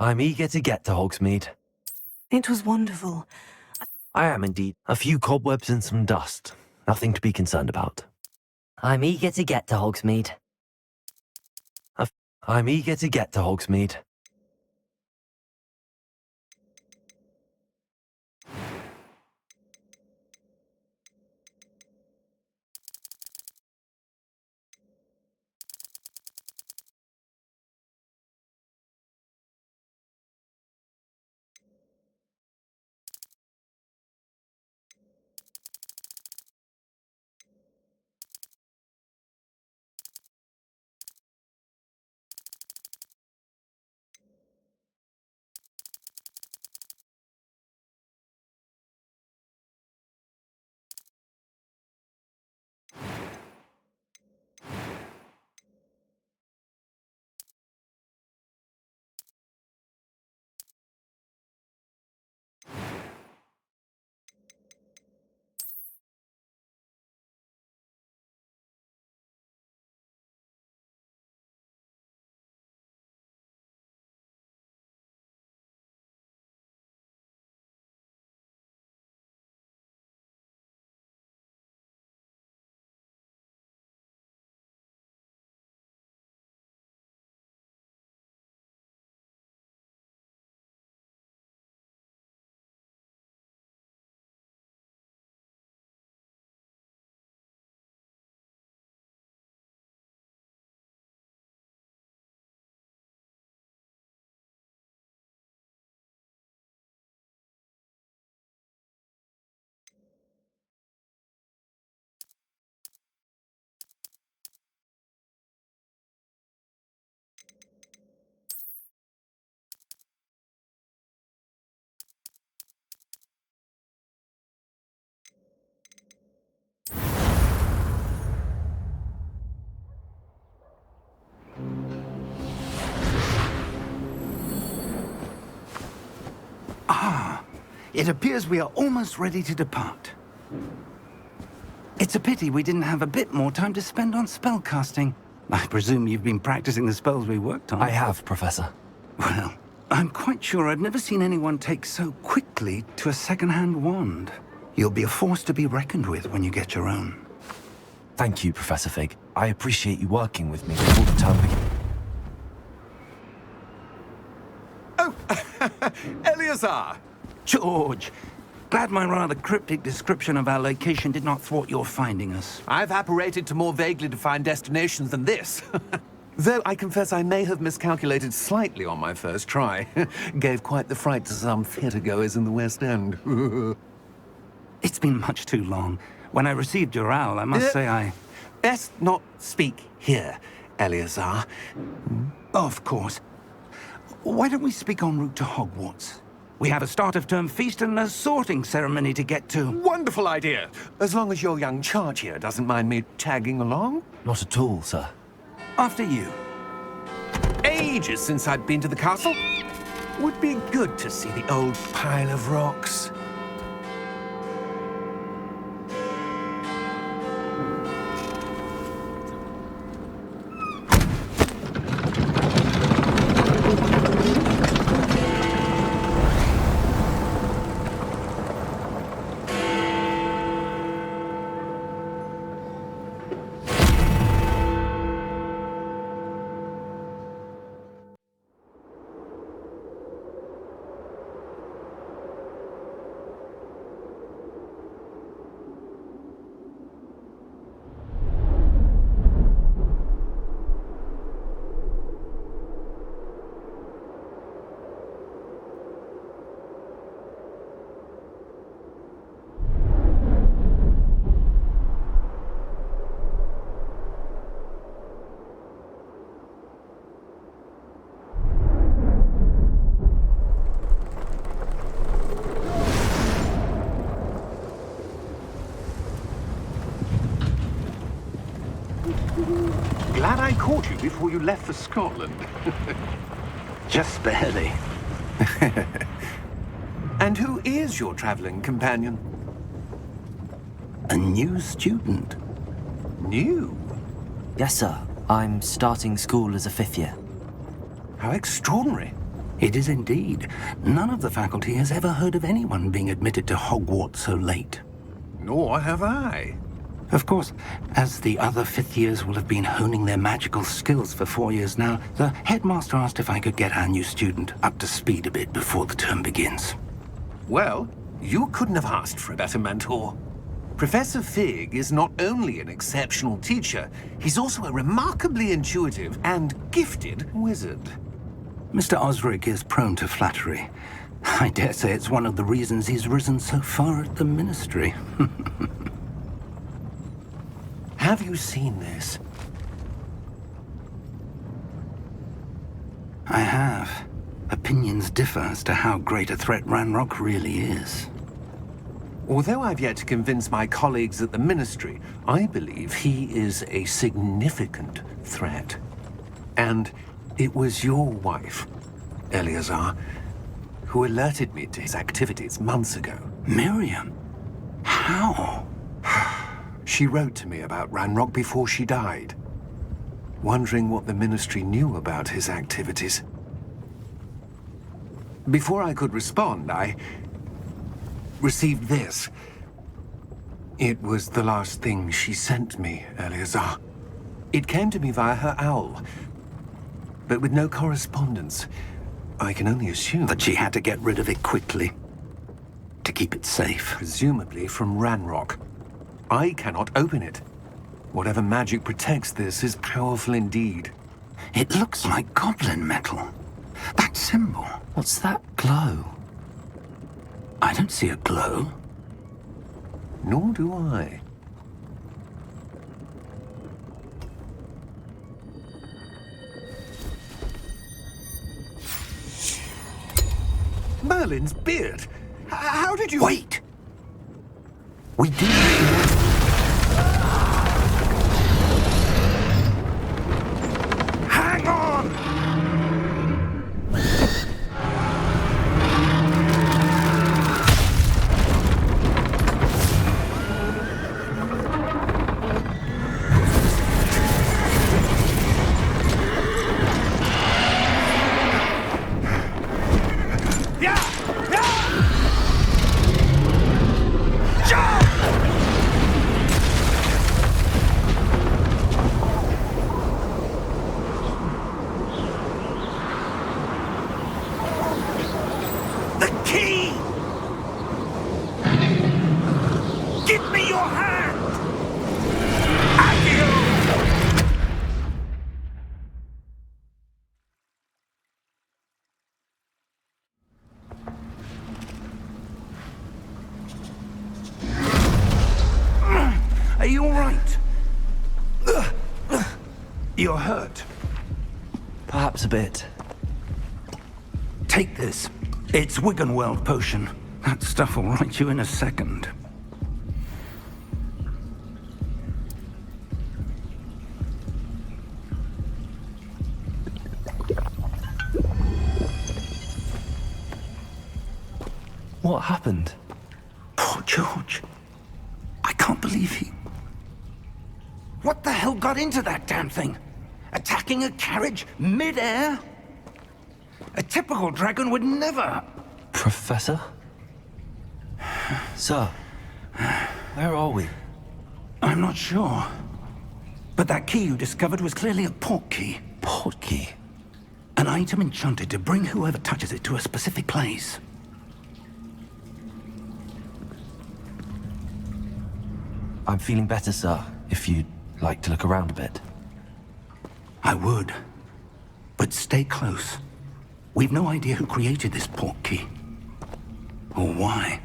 I'm eager to get to Hogsmeade. It was wonderful. I am indeed. A few cobwebs and some dust. Nothing to be concerned about. I'm eager to get to Hogsmeade. I'm eager to get to Hogsmeade. It appears we are almost ready to depart. It's a pity we didn't have a bit more time to spend on spellcasting. I presume you've been practicing the spells we worked on. I have, Professor. Well, I'm quite sure I've never seen anyone take so quickly to a second-hand wand. You'll be a force to be reckoned with when you get your own. Thank you, Professor Fig. I appreciate you working with me before the term begins. Oh, Eleazar! George, glad my rather cryptic description of our location did not thwart your finding us. I've apparated to more vaguely defined destinations than this. Though I confess I may have miscalculated slightly on my first try. Gave quite the fright to some theatre-goers in the West End. It's been much too long. When I received your owl, I must say I... Best not speak here, Eleazar. Of course. Why don't we speak en route to Hogwarts? We have a start-of-term feast and a sorting ceremony to get to. Wonderful idea! As long as your young charge here doesn't mind me tagging along. Not at all, sir. After you. Ages since I'd been to the castle. Would be good to see the old pile of rocks. Glad I caught you before you left for Scotland. Just barely. And who is your traveling companion? A new student. New? Yes, sir. I'm starting school as a 5th year. How extraordinary. It is indeed. None of the faculty has ever heard of anyone being admitted to Hogwarts so late. Nor have I. Of course, as the other fifth years will have been honing their magical skills for 4 years now, the headmaster asked if I could get our new student up to speed a bit before the term begins. Well, you couldn't have asked for a better mentor. Professor Fig is not only an exceptional teacher, he's also a remarkably intuitive and gifted wizard. Mr. Osric is prone to flattery. I dare say it's one of the reasons he's risen so far at the Ministry. Have you seen this? I have. Opinions differ as to how great a threat Ranrock really is. Although I've yet to convince my colleagues at the Ministry, I believe he is a significant threat. And it was your wife, Eleazar, who alerted me to his activities months ago. Miriam? How? She wrote to me about Ranrock before she died, wondering what the Ministry knew about his activities. Before I could respond, I received this. It was the last thing she sent me, Eleazar. It came to me via her owl, but with no correspondence. I can only assume That she had to get rid of it quickly. To keep it safe. presumably from Ranrock. I cannot open it. Whatever magic protects this is powerful indeed. It looks like goblin metal. That symbol. What's that glow? I don't see a glow. Nor do I. Merlin's beard! How did you... Wait! We do. Hang on! The key! Give me your hand! Accio! Are you all right? You're hurt. Perhaps a bit. Take this. It's Wiggenweld potion. That stuff will right you in a second. What happened? Poor George. I can't believe he... What the hell got into that damn thing? Attacking a carriage mid-air? A typical dragon would never... Professor? Sir, where are we? I'm not sure. But that key you discovered was clearly a portkey. Portkey? An item enchanted to bring whoever touches it to a specific place. I'm feeling better, sir, if you'd like to look around a bit. I would. But stay close. We've no idea who created this portkey. Or why.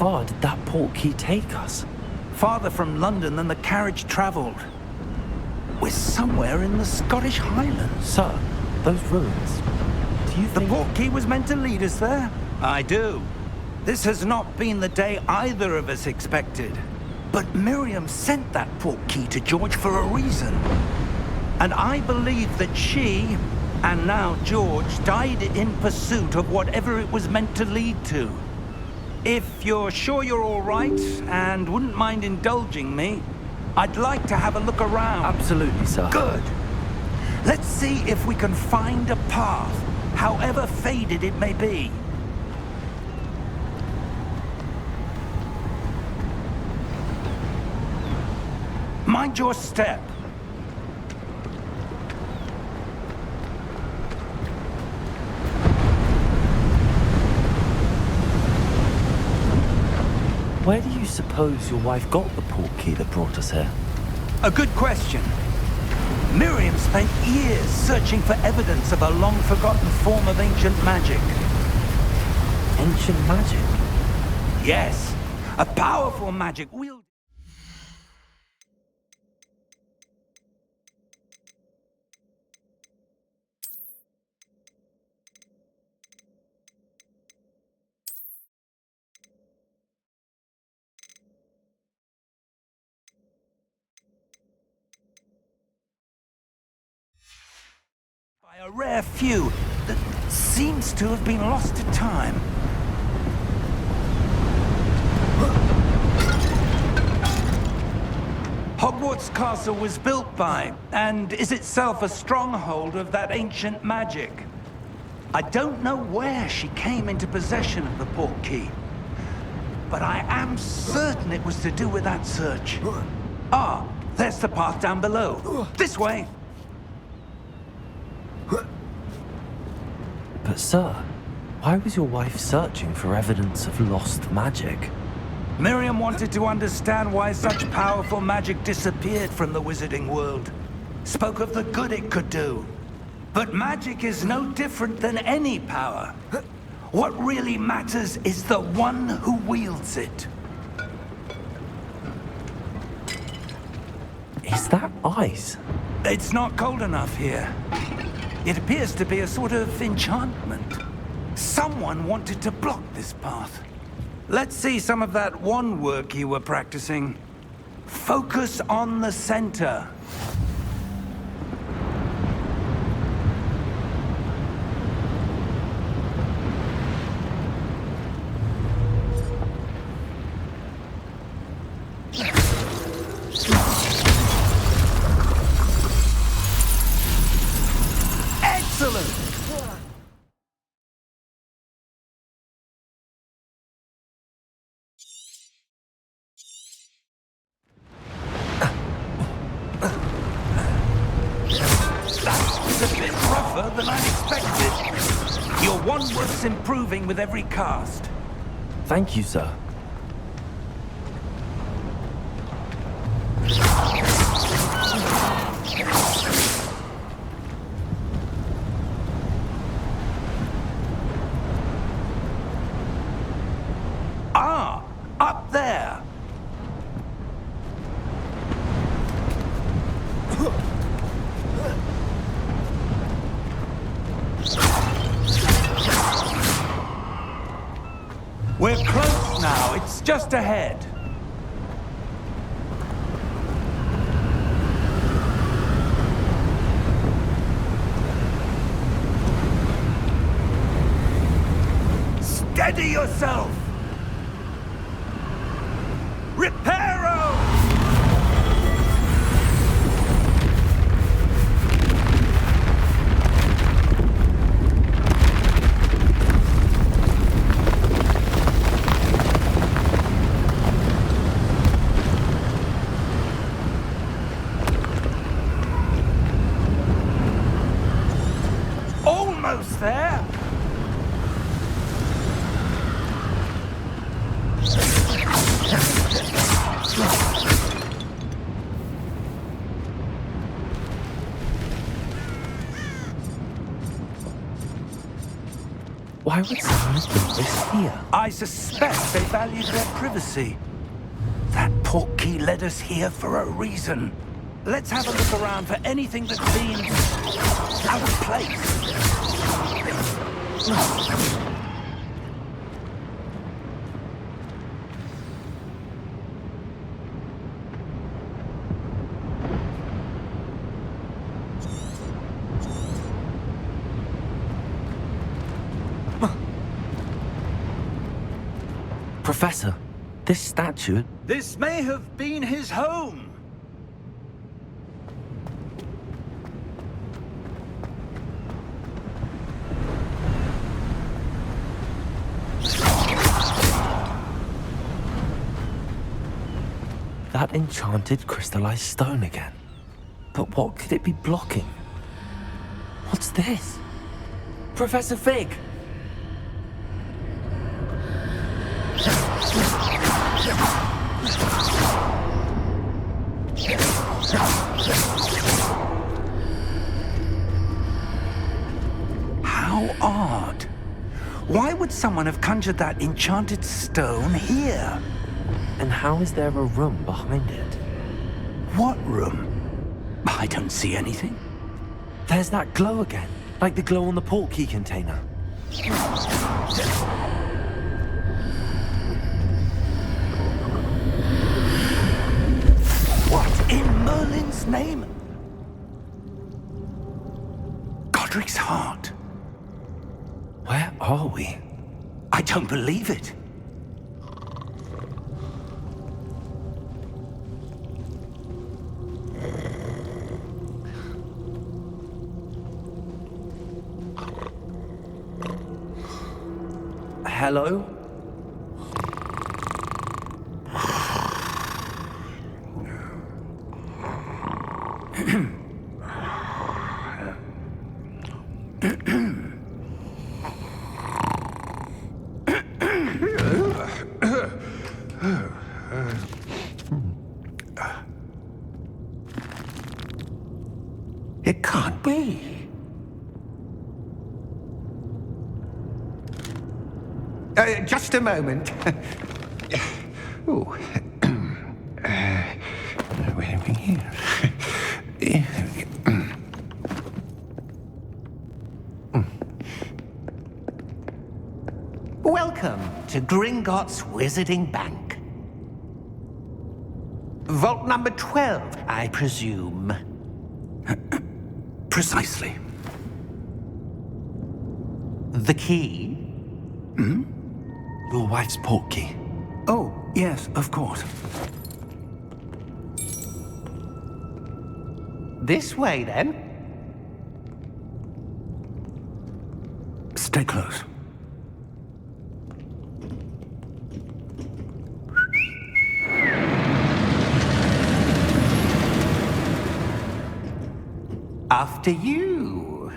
far did that portkey take us? Farther from London than the carriage travelled. We're somewhere in the Scottish Highlands. Sir, those ruins. Do you The think... portkey was meant to lead us there? I do. This has not been the day either of us expected. But Miriam sent that portkey to George for a reason. And I believe that she, and now George, died in pursuit of whatever it was meant to lead to. If you're sure you're all right, and wouldn't mind indulging me, I'd like to have a look around. Absolutely, sir. Good. Let's see if we can find a path, however faded it may be. Mind your step. Where do you suppose your wife got the portkey that brought us here? A good question. Miriam spent years searching for evidence of a long-forgotten form of ancient magic. Ancient magic? Yes, a powerful magic wielded by a rare few that seems to have been lost to time. Hogwarts Castle was built by, and is itself a stronghold of that ancient magic. I don't know where she came into possession of the portkey, but I am certain it was to do with that search. Ah, there's the path down below. This way. But sir, why was your wife searching for evidence of lost magic? Miriam wanted to understand why such powerful magic disappeared from the wizarding world. Spoke of the good it could do. But magic is no different than any power. What really matters is the one who wields it. Is that ice? It's not cold enough here. It appears to be a sort of enchantment. Someone wanted to block this path. Let's see some of that wand work you were practicing. Focus on the center. Excellent! That's a bit rougher than I expected. Your wand work's improving with every cast. Thank you, sir. Ah, up there. We're close now. It's just ahead. Steady yourself. Reparo! Almost there. Why would someone have built this here? I suspect they valued their privacy. That portkey led us here for a reason. Let's have a look around for anything that seems out of place. Professor, this statue... This may have been his home. That enchanted crystallized stone again. But what could it be blocking? What's this? Professor Fig! How odd. Why would someone have conjured that enchanted stone here? And how is there a room behind it? What room? I don't see anything. There's that glow again, like the glow on the portkey container. What in Merlin's name? Godric's heart. Where are we? I don't believe it. Hello? It can't be. Just a moment. Oh. Where are we here? Welcome to Gringotts Wizarding Bank. Vault number 12, I presume. Precisely. The key? Your wife's portkey. Oh, yes, of course. This way, then. Stay close. After you.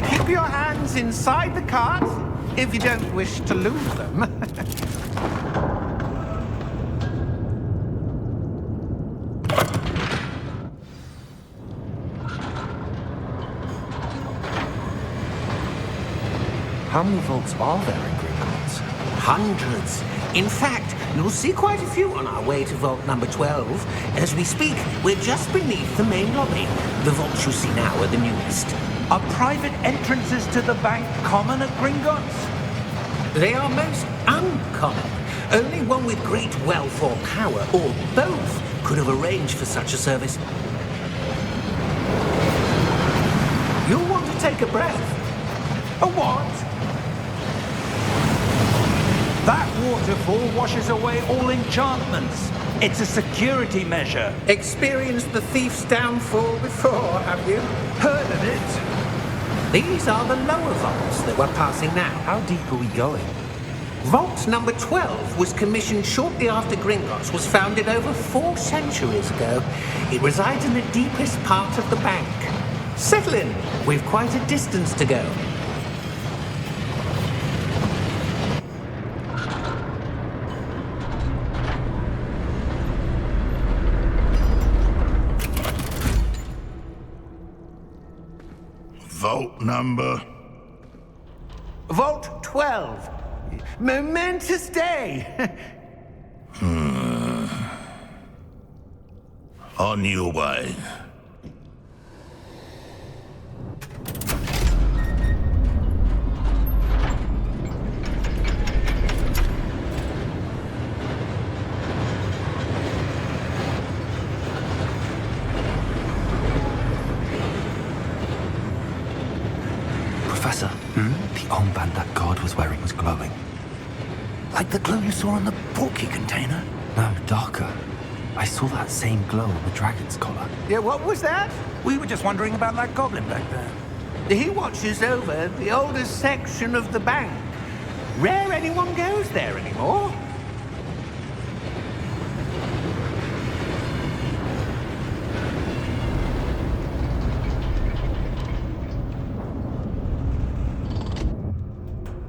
Keep your hands inside the cart if you don't wish to lose them. How many vaults are there in Gringotts? Hundreds. In fact, you'll see quite a few on our way to vault number 12. As we speak, we're just beneath the main lobby. The vaults you see now are the newest. Are private entrances to the bank common at Gringotts? They are most uncommon. Only one with great wealth or power, or both, could have arranged for such a service. You'll want to take a breath. A what? That waterfall washes away all enchantments. It's a security measure. Experienced the thief's downfall before, have you? Heard of it? These are the lower vaults that we're passing now. How deep are we going? Vault number 12 was commissioned shortly after Gringotts was founded over 4 centuries ago. It resides in the deepest part of the bank. Settle in. We've quite a distance to go. number? Vault 12. Momentous day. On your way. Professor, the armband that guard was wearing was glowing. Like the glow you saw on the porky container? No, darker. I saw that same glow on the dragon's collar. Yeah, what was that? We were just wondering about that goblin back there. He watches over the oldest section of the bank. Rare anyone goes there anymore.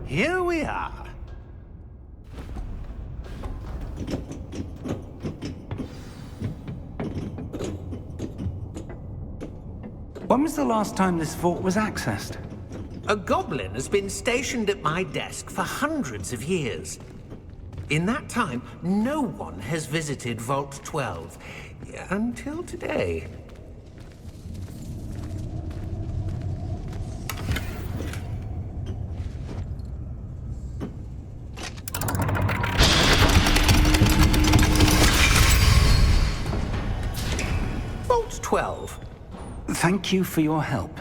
Here we are. When was the last time this vault was accessed? A goblin has been stationed at my desk for hundreds of years. In that time, no one has visited Vault 12. Until today. Vault 12. Thank you for your help.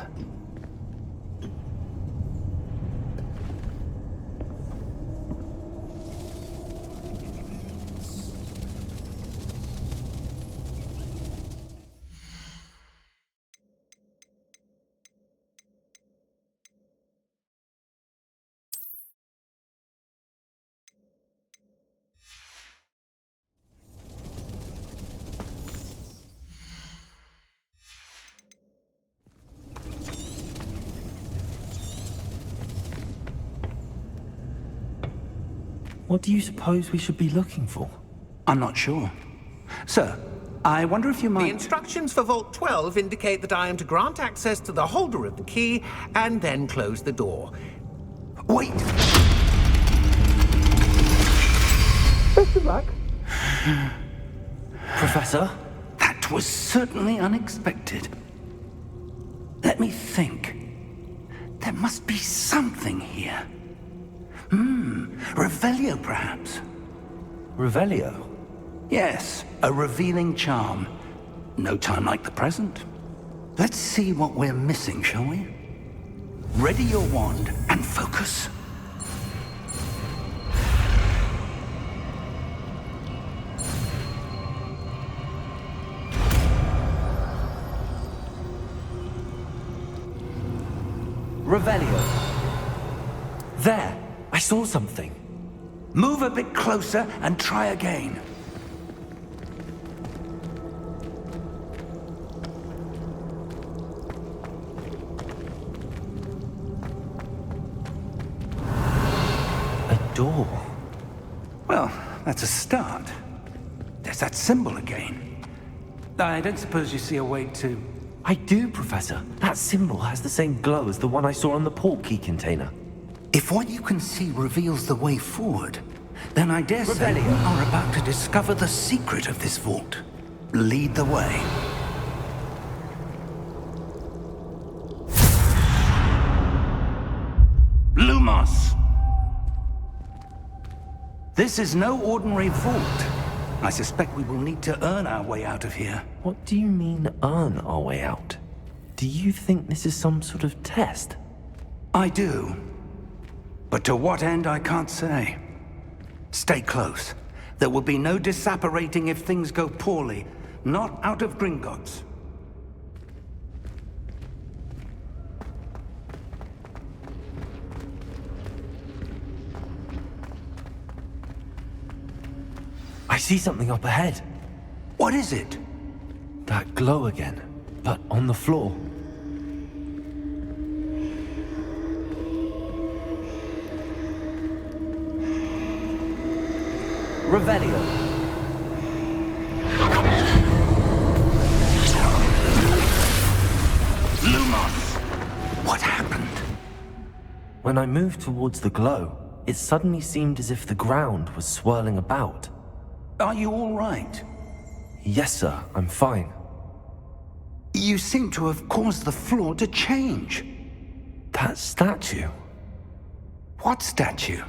What do you suppose we should be looking for? I'm not sure. Sir, I wonder if you The might... instructions for Vault 12 indicate that I am to grant access to the holder of the key and then close the door. Wait! Best of luck. Professor? That was certainly unexpected. Let me think. There must be something here. Revelio, perhaps? Revelio? Yes, a revealing charm. No time like the present. Let's see what we're missing, shall we? Ready your wand and focus. Revelio. There! I saw something. Move a bit closer and try again. A door. Well, that's a start. There's that symbol again. I don't suppose you see a way to... I do, Professor. That symbol has the same glow as the one I saw on the port key container. If what you can see reveals the way forward, then I dare say Revelio. we are about to discover the secret of this vault. Lead the way. Lumos! This is no ordinary vault. I suspect we will need to earn our way out of here. What do you mean, earn our way out? Do you think this is some sort of test? I do. But to what end, I can't say. Stay close. There will be no disapparating if things go poorly. Not out of Gringotts. I see something up ahead. What is it? That glow again, but on the floor. Revelio. Lumos! What happened? When I moved towards the glow, it suddenly seemed as if the ground was swirling about. Are you all right? Yes, sir, I'm fine. You seem to have caused the floor to change. That statue? What statue?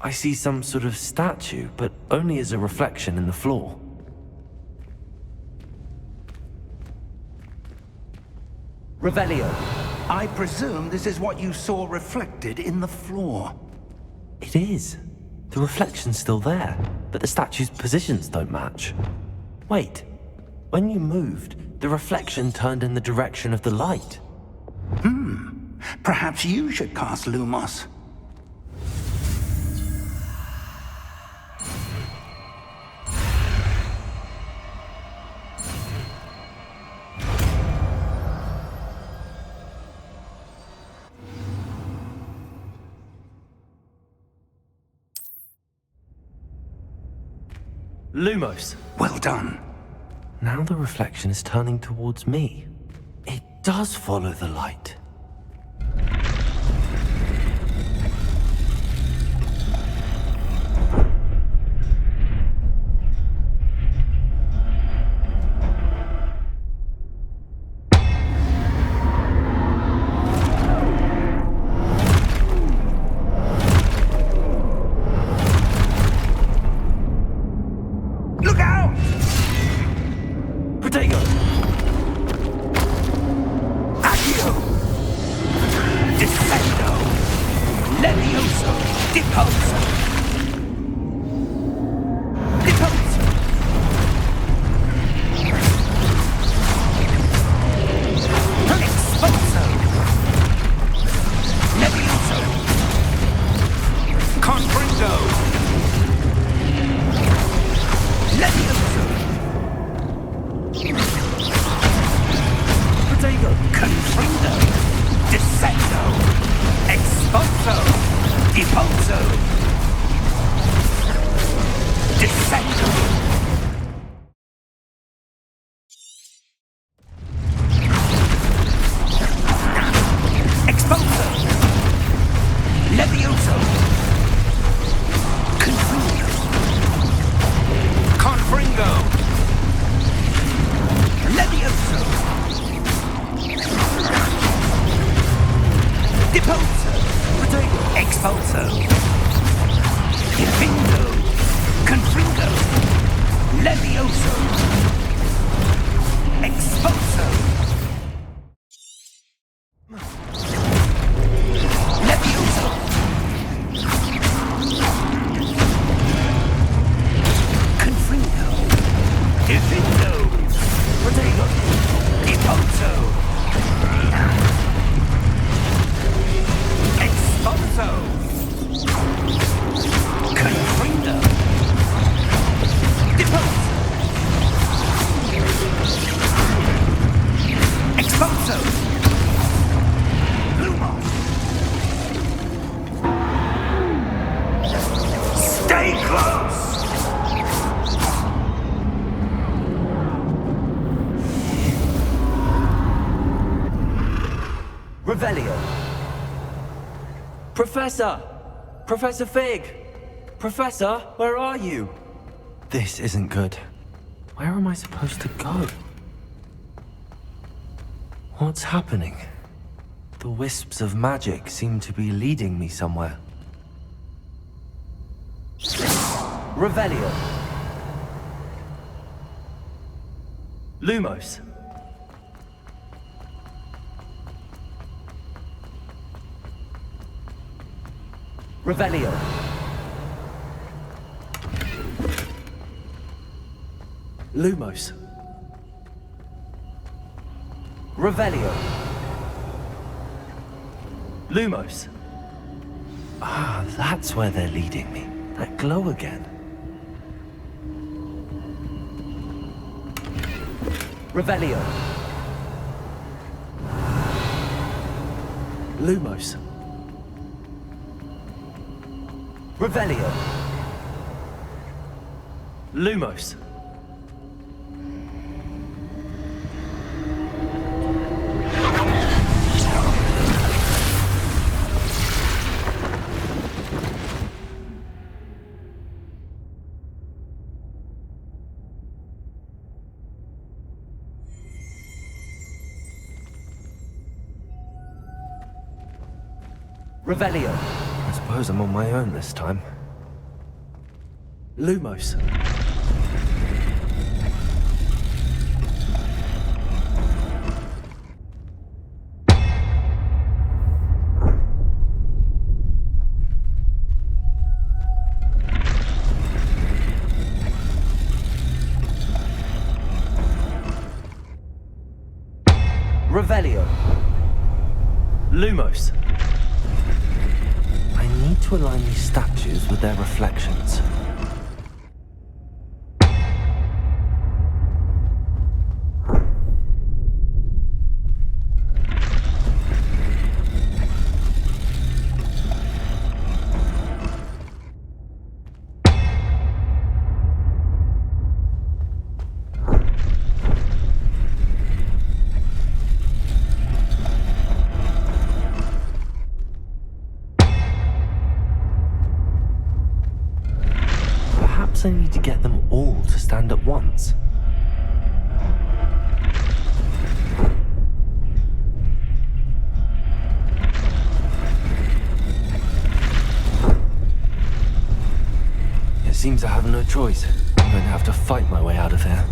I see some sort of statue, but only as a reflection in the floor. Revelio. I presume this is what you saw reflected in the floor. It is. The reflection's still there, but the statue's positions don't match. Wait, when you moved, the reflection turned in the direction of the light. Perhaps you should cast Lumos. Lumos. Well done. Now the reflection is turning towards me. It does follow the light. Look out! Protego! Accio! Descendo! Levioso! Deposo! Deposo! Exposo! Levioso! Confringo! Levioso! Protego! Confrindo! Descendo! Exposo! Deposo! Descendo! Exposo! Levioso! Confrindo! Confringo! Levioso! Deposo! Protego! Expulso! Defindo! Confringo! Levioso! Expulso! Levioso! Confringo! Defindo! Protego! Deposo! Expulso! Confringo! Deposo! Expulso! Lumos! Stay close! Revelio. Professor! Professor Fig! Professor, where are you? This isn't good. Where am I supposed to go? What's happening? The wisps of magic seem to be leading me somewhere. Revelio. Lumos. Revelio. Lumos. Revelio. Lumos. Ah, that's where they're leading me. That glow again. Revelio. Lumos. Revelio. Lumos. Revelio. I suppose I'm on my own this time. Lumos. Revelio. Lumos. I need to align these statues with their reflections. Perhaps I need to get them all to stand at once. It seems I have no choice. I'm going to have to fight my way out of here.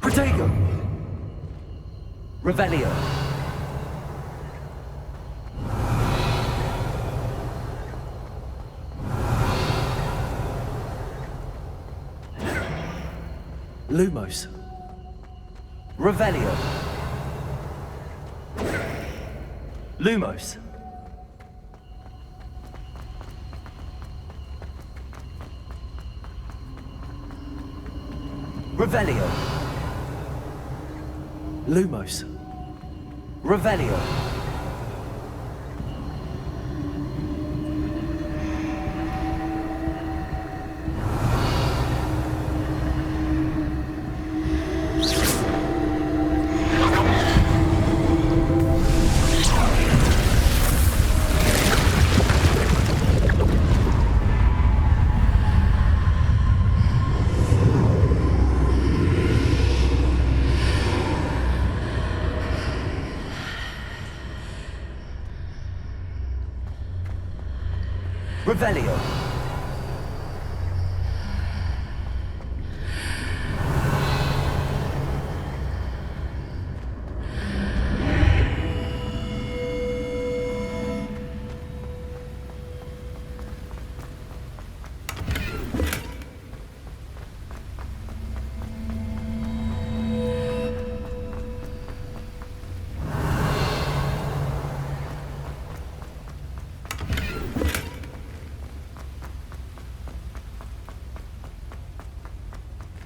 Protego. Revelio. Lumos. Revelio. Lumos. Revelio. Lumos. Revelio. Revelio.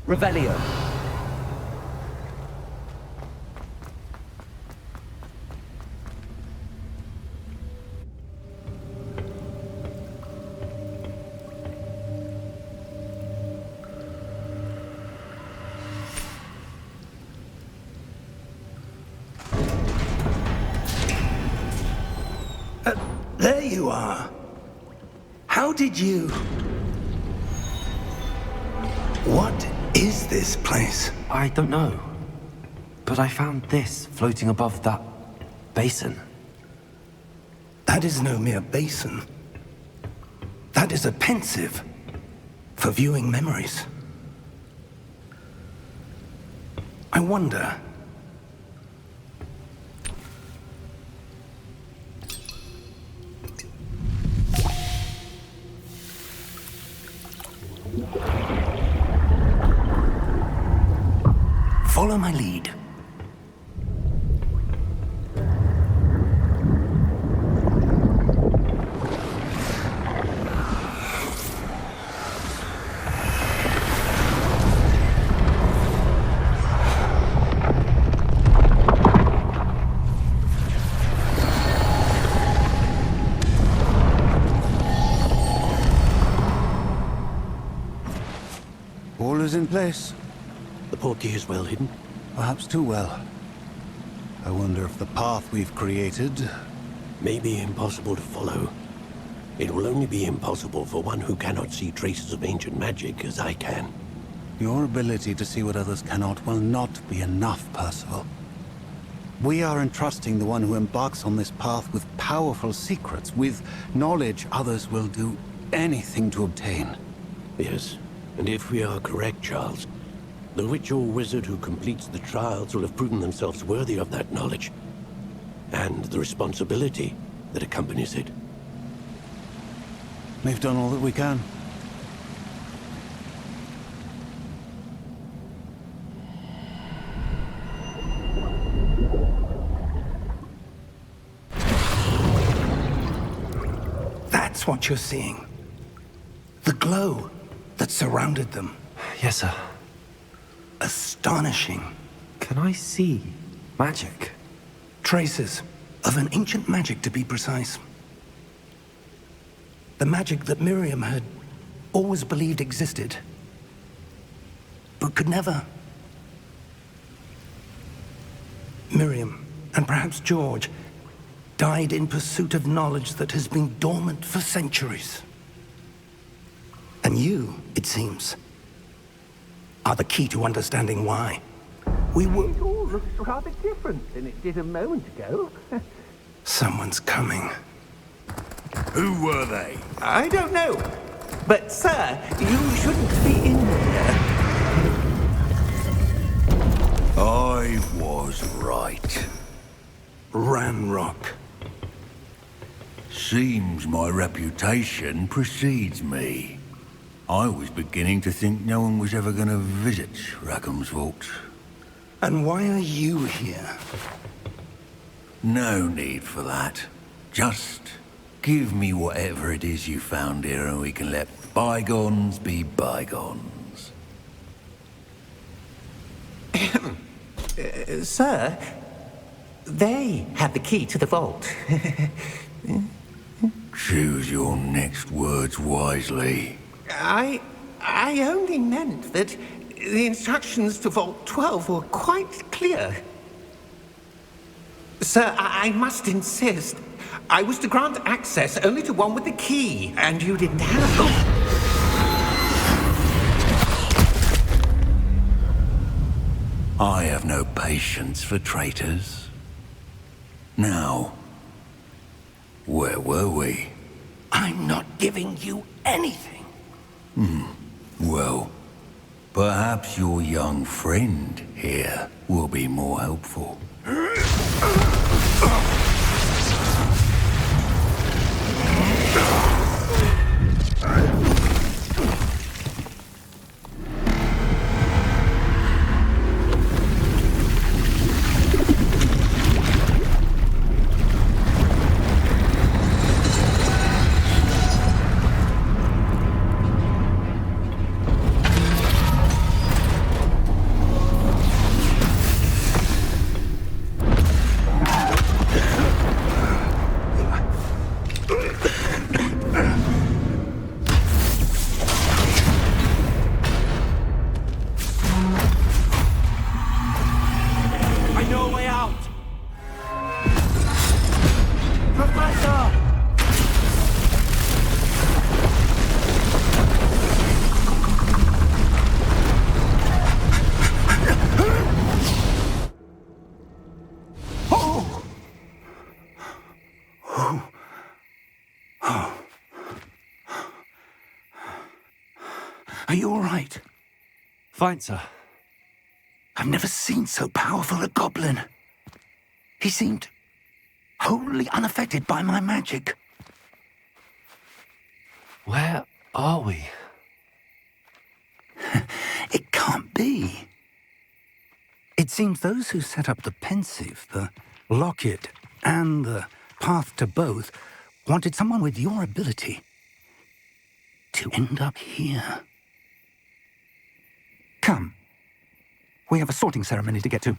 Revelio. There you are. How did you... What is this place? I don't know. But I found this floating above that basin. That is no mere basin. That is a pensive for viewing memories. I wonder... Follow my lead. All is in place. The portkey is well hidden. Perhaps too well. I wonder if the path we've created... May be impossible to follow. It will only be impossible for one who cannot see traces of ancient magic as I can. Your ability to see what others cannot will not be enough, Percival. We are entrusting the one who embarks on this path with powerful secrets, with knowledge others will do anything to obtain. Yes, and if we are correct, Charles, the witch or wizard who completes the trials will have proven themselves worthy of that knowledge, and the responsibility that accompanies it. We've done all that we can. That's what you're seeing. The glow that surrounded them. Yes, sir. Astonishing. Can I see magic? Traces of an ancient magic, to be precise. The magic that Miriam had always believed existed, but could never. Miriam, and perhaps George, died in pursuit of knowledge that has been dormant for centuries. And you, it seems, are the key to understanding why. We were... It all looks rather different than it did a moment ago. Someone's coming. Who were they? I don't know. But, sir, you shouldn't be in here. I was right. Ranrock. Seems my reputation precedes me. I was beginning to think no one was ever going to visit Rackham's vault. And why are you here? No need for that. Just give me whatever it is you found here and we can let bygones be bygones. Sir, they had the key to the vault. Choose your next words wisely. I only meant that the instructions to Vault 12 were quite clear. Sir, I must insist. I was to grant access only to one with the key, and you didn't have them. I have no patience for traitors. Now, where were we? I'm not giving you anything. Well, perhaps your young friend here will be more helpful. Are you all right? Fine, sir. I've never seen so powerful a goblin. He seemed wholly unaffected by my magic. Where are we? It can't be. It seems those who set up the pensive, the locket, and the path to both wanted someone with your ability to end up here. Come. We have a sorting ceremony to get to.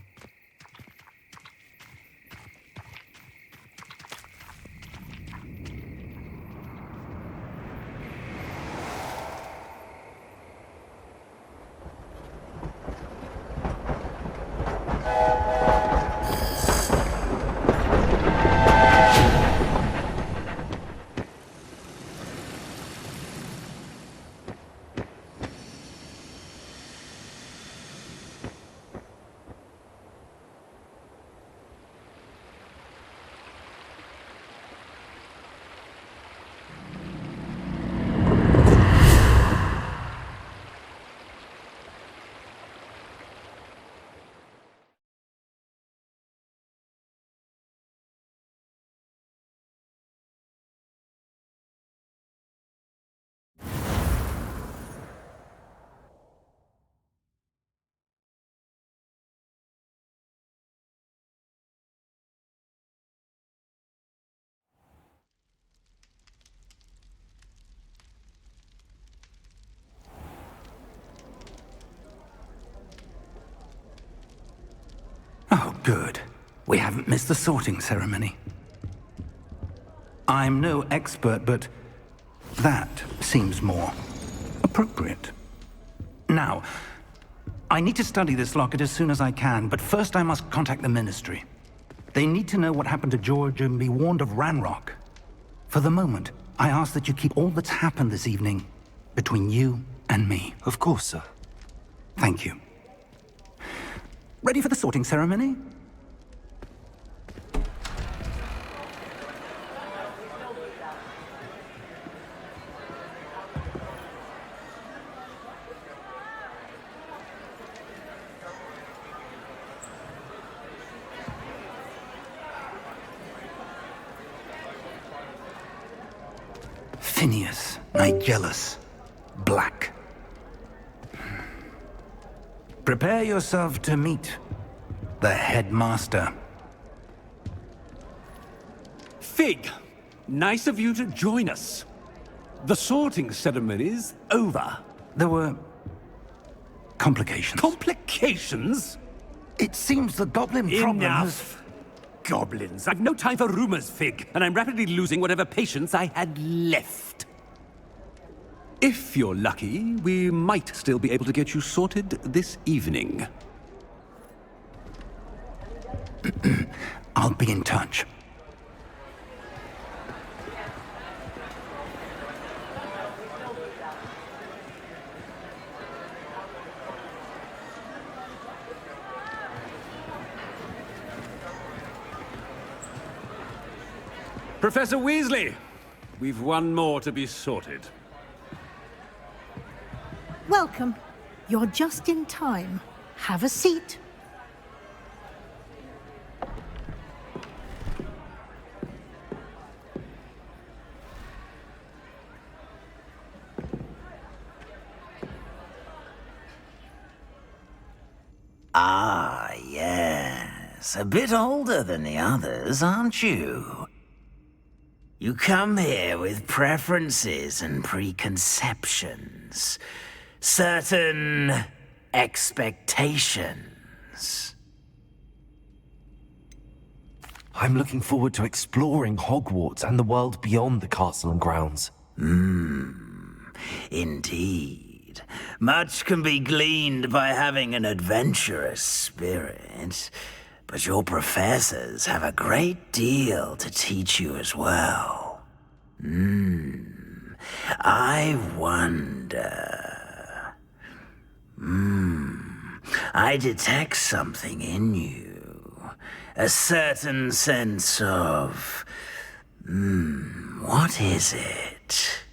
Oh, good. We haven't missed the sorting ceremony. I'm no expert, but that seems more appropriate. Now, I need to study this locket as soon as I can, but first I must contact the Ministry. They need to know what happened to George and be warned of Ranrock. For the moment, I ask that you keep all that's happened this evening between you and me. Of course, sir. Thank you. Ready for the sorting ceremony? Phineas, Nigellus, Black. Prepare yourself to meet the headmaster. Fig, nice of you to join us. The sorting ceremony's over. There were complications. Complications? It seems the goblin problem Enough. Goblins. I've no time for rumors, Fig, and I'm rapidly losing whatever patience I had left. If you're lucky, we might still be able to get you sorted this evening. I'll be in touch. Professor Weasley, we've one more to be sorted. Welcome. You're just in time. Have a seat. Ah, yes. A bit older than the others, aren't you? You come here with preferences and preconceptions. Certain expectations. I'm looking forward to exploring Hogwarts and the world beyond the castle and grounds. Indeed. Much can be gleaned by having an adventurous spirit, but your professors have a great deal to teach you as well. I wonder... I detect something in you. A certain sense of... what is it?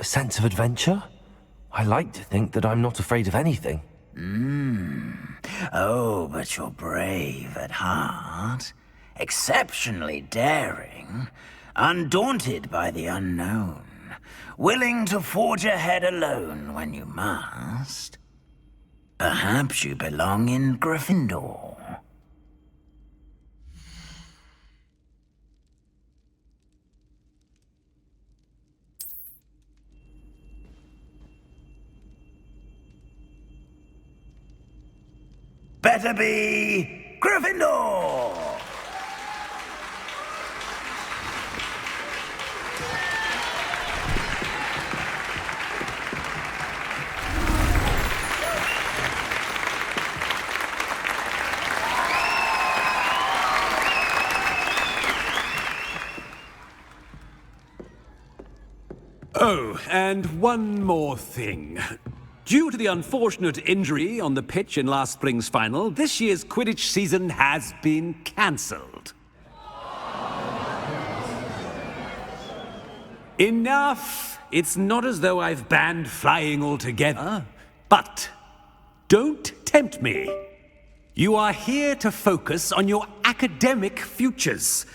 sense of adventure? I like to think that I'm not afraid of anything. Oh, but you're brave at heart. Exceptionally daring. Undaunted by the unknown. Willing to forge ahead alone when you must. Perhaps you belong in Gryffindor. Better be Gryffindor! Oh, and one more thing. Due to the unfortunate injury on the pitch in last spring's final, this year's Quidditch season has been cancelled. Enough! It's not as though I've banned flying altogether. But don't tempt me. You are here to focus on your academic futures.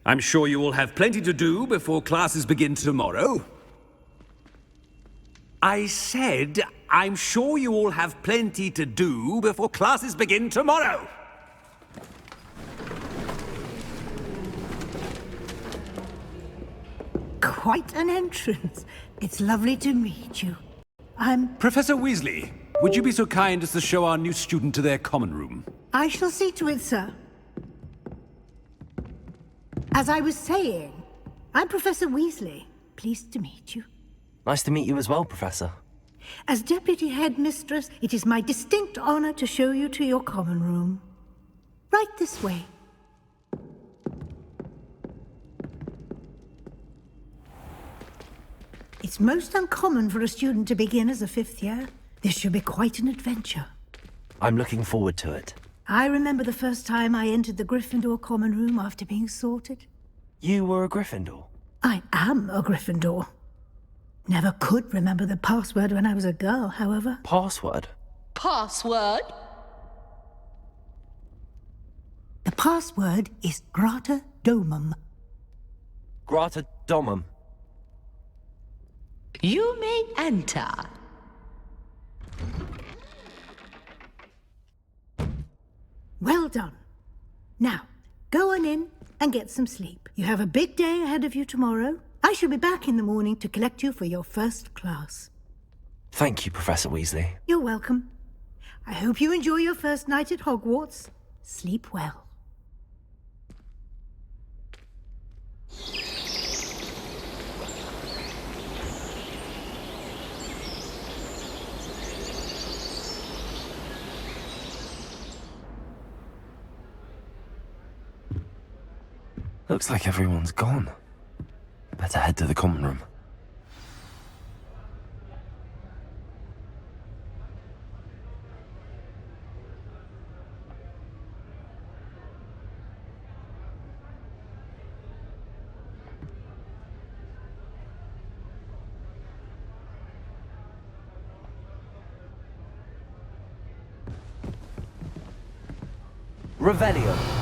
I'm sure you will have plenty to do before classes begin tomorrow. I said, I'm sure you all have plenty to do before classes begin tomorrow. Quite an entrance. It's lovely to meet you. Professor Weasley, would you be so kind as to show our new student to their common room? I shall see to it, sir. As I was saying, I'm Professor Weasley. Pleased to meet you. Nice to meet you as well, Professor. As Deputy Headmistress, it is my distinct honor to show you to your common room. Right this way. It's most uncommon for a student to begin as a fifth year. This should be quite an adventure. I'm looking forward to it. I remember the first time I entered the Gryffindor common room after being sorted. You were a Gryffindor? I am a Gryffindor. Never could remember the password when I was a girl, however. Password? Password? The password is Grata Domum. Grata Domum. You may enter. Well done. Now, go on in and get some sleep. You have a big day ahead of you tomorrow. I shall be back in the morning to collect you for your first class. Thank you, Professor Weasley. You're welcome. I hope you enjoy your first night at Hogwarts. Sleep well. Looks like everyone's gone. Better head to the common room. Revelio.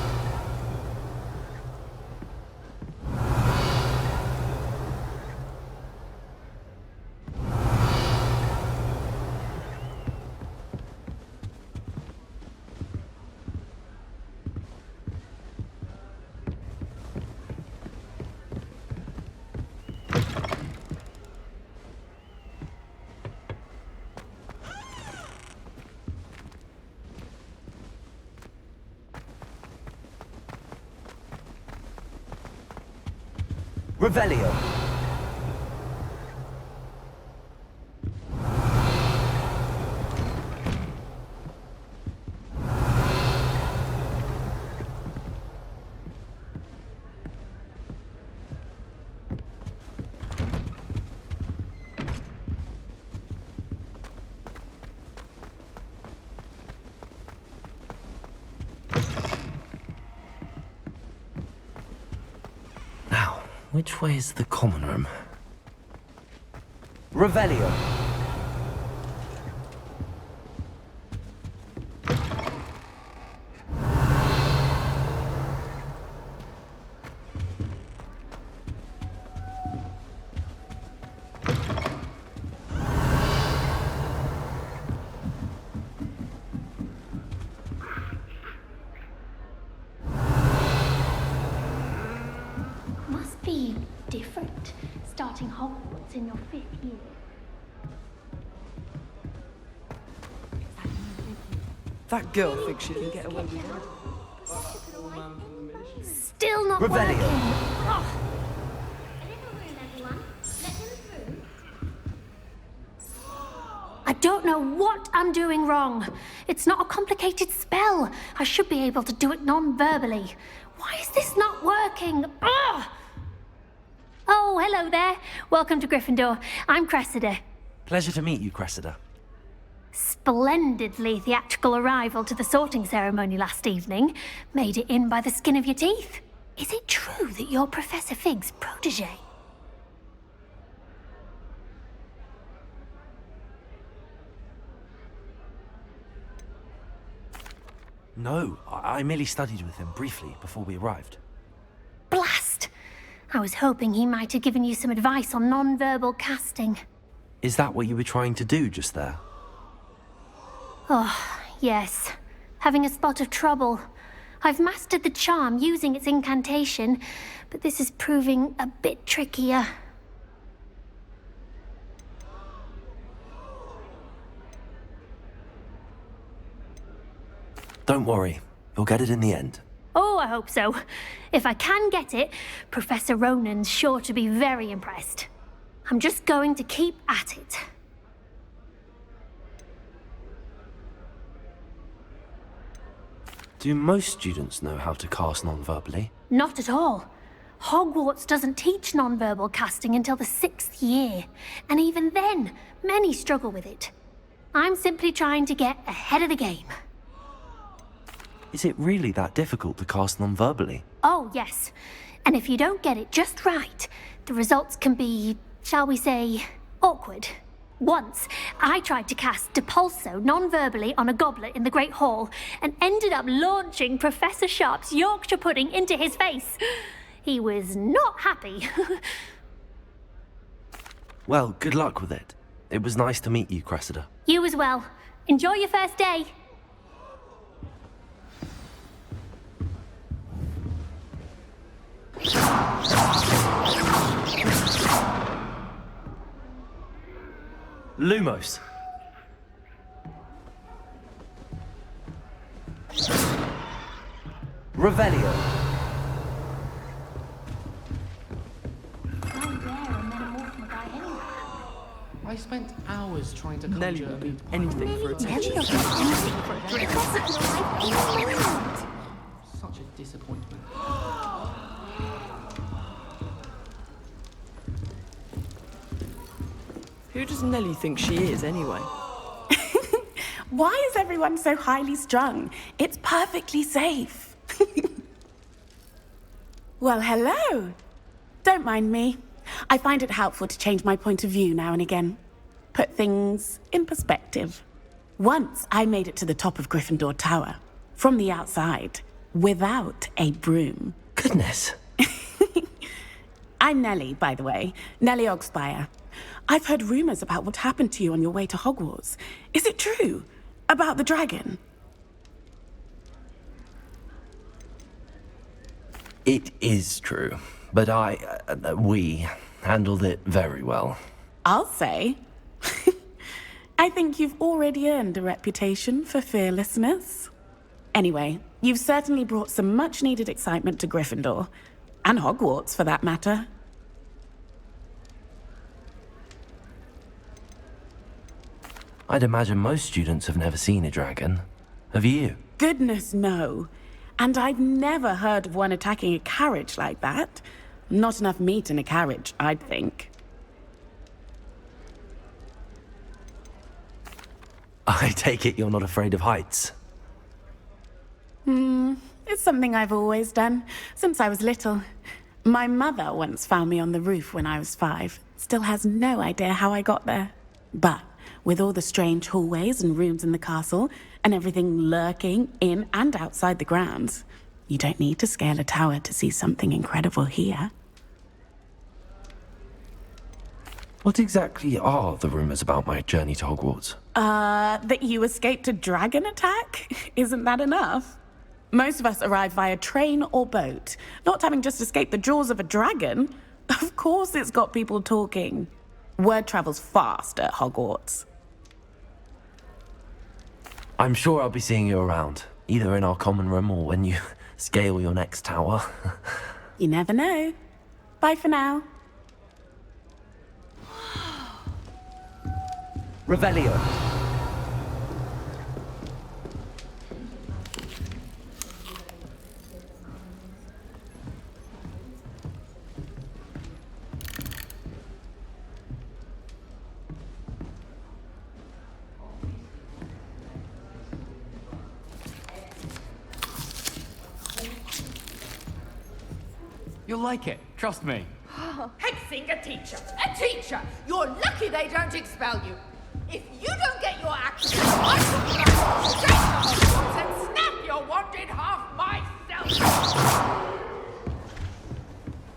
Revelio. Now, which way is the common room? Revelio. Must be different, starting Hogwarts in your 5th year. That girl thinks she can get away with it. Still not Revelio. working. Oh. I don't know what I'm doing wrong. It's not a complicated spell. I should be able to do it non-verbally. Why is this not working? Ugh! Oh, hello there. Welcome to Gryffindor. I'm Cressida. Pleasure to meet you, Cressida. Splendidly theatrical arrival to the sorting ceremony last evening. Made it in by the skin of your teeth. Is it true that you're Professor Fig's protege? No, I merely studied with him briefly before we arrived. Blast! I was hoping he might have given you some advice on non-verbal casting. Is that what you were trying to do just there? Oh, yes. Having a spot of trouble. I've mastered the charm using its incantation, but this is proving a bit trickier. Don't worry, you'll get it in the end. Oh, I hope so. If I can get it, Professor Ronan's sure to be very impressed. I'm just going to keep at it. Do most students know how to cast non-verbally? Not at all. Hogwarts doesn't teach non-verbal casting until the 6th year, and even then, many struggle with it. I'm simply trying to get ahead of the game. Is it really that difficult to cast non-verbally? Oh, yes. And if you don't get it just right, the results can be, shall we say, awkward. Once, I tried to cast Depulso non-verbally on a goblet in the Great Hall and ended up launching Professor Sharp's Yorkshire pudding into his face. He was not happy. Well, good luck with it. It was nice to meet you, Cressida. You as well. Enjoy your first day. Lumos. Revelio. I spent hours trying to Nelly conjure will do anything for attention. Such a disappointment. Who does Nelly think she is, anyway? Why is everyone so highly strung? It's perfectly safe. Well, hello. Don't mind me. I find it helpful to change my point of view now and again. Put things in perspective. Once I made it to the top of Gryffindor Tower, from the outside, without a broom. Goodness. I'm Nellie, by the way. Nellie Ogspire. I've heard rumors about what happened to you on your way to Hogwarts. Is it true? About the dragon? It is true, but we handled it very well. I'll say. I think you've already earned a reputation for fearlessness. Anyway, you've certainly brought some much-needed excitement to Gryffindor. And Hogwarts, for that matter. I'd imagine most students have never seen a dragon. Have you? Goodness, no. And I've never heard of one attacking a carriage like that. Not enough meat in a carriage, I'd think. I take it you're not afraid of heights. It's something I've always done, since I was little. My mother once found me on the roof when I was 5. still has no idea how I got there. But with all the strange hallways and rooms in the castle, and everything lurking in and outside the grounds, you don't need to scale a tower to see something incredible here. What exactly are the rumours about my journey to Hogwarts? That you escaped a dragon attack? Isn't that enough? Most of us arrive via train or boat, not having just escaped the jaws of a dragon. Of course it's got people talking. Word travels fast at Hogwarts. I'm sure I'll be seeing you around, either in our common room or when you scale your next tower. You never know. Bye for now. Revelio. You'll like it, trust me. Hexing a teacher! A teacher! You're lucky they don't expel you! If you don't get your act together, I shall be like straight to Hogwarts and snap your wand in half myself!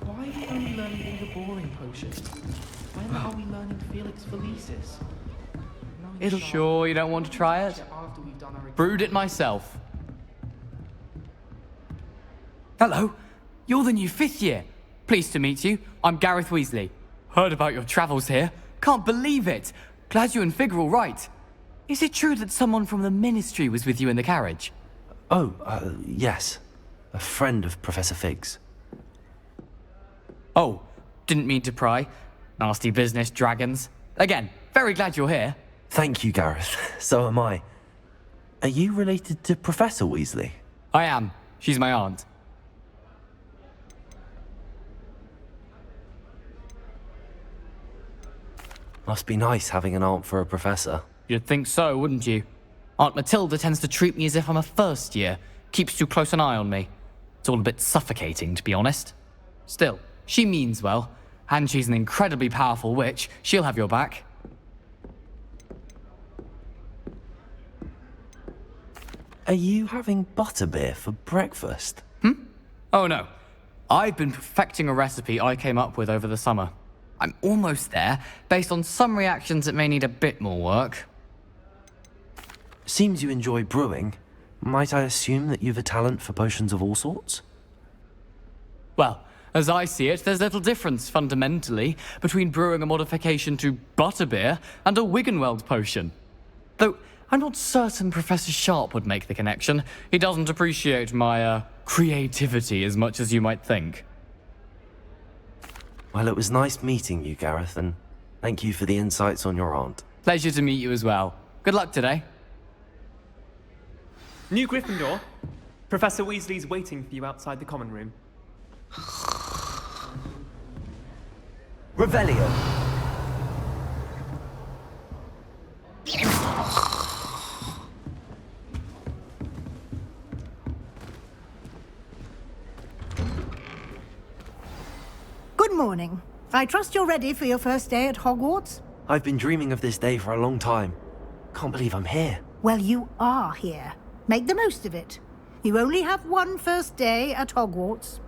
Why are we only learning all the boring potions? When are we learning Felix Felicis? Sure, you don't want to try it? Brewed it myself. Hello, you're the new 5th year. Pleased to meet you. I'm Gareth Weasley. Heard about your travels here. Can't believe it. Glad you and Fig are all right. Is it true that someone from the Ministry was with you in the carriage? Oh, yes. A friend of Professor Fig's. Oh, didn't mean to pry. Nasty business, dragons. Again, very glad you're here. Thank you, Gareth. So am I. Are you related to Professor Weasley? I am. She's my aunt. Must be nice having an aunt for a professor. You'd think so, wouldn't you? Aunt Matilda tends to treat me as if I'm a first year. Keeps too close an eye on me. It's all a bit suffocating, to be honest. Still, she means well. And she's an incredibly powerful witch. She'll have your back. Are you having butterbeer for breakfast? Oh no. I've been perfecting a recipe I came up with over the summer. I'm almost there. Based on some reactions, it may need a bit more work. Seems you enjoy brewing. Might I assume that you've a talent for potions of all sorts? Well, as I see it, there's little difference, fundamentally, between brewing a modification to butterbeer and a Wiggenweld potion. Though, I'm not certain Professor Sharp would make the connection. He doesn't appreciate my, creativity as much as you might think. Well, it was nice meeting you, Gareth, and thank you for the insights on your aunt. Pleasure to meet you as well. Good luck today. New Gryffindor. Professor Weasley's waiting for you outside the common room. Revelio. Good morning. I trust you're ready for your first day at Hogwarts? I've been dreaming of this day for a long time. Can't believe I'm here. Well, you are here. Make the most of it. You only have one first day at Hogwarts.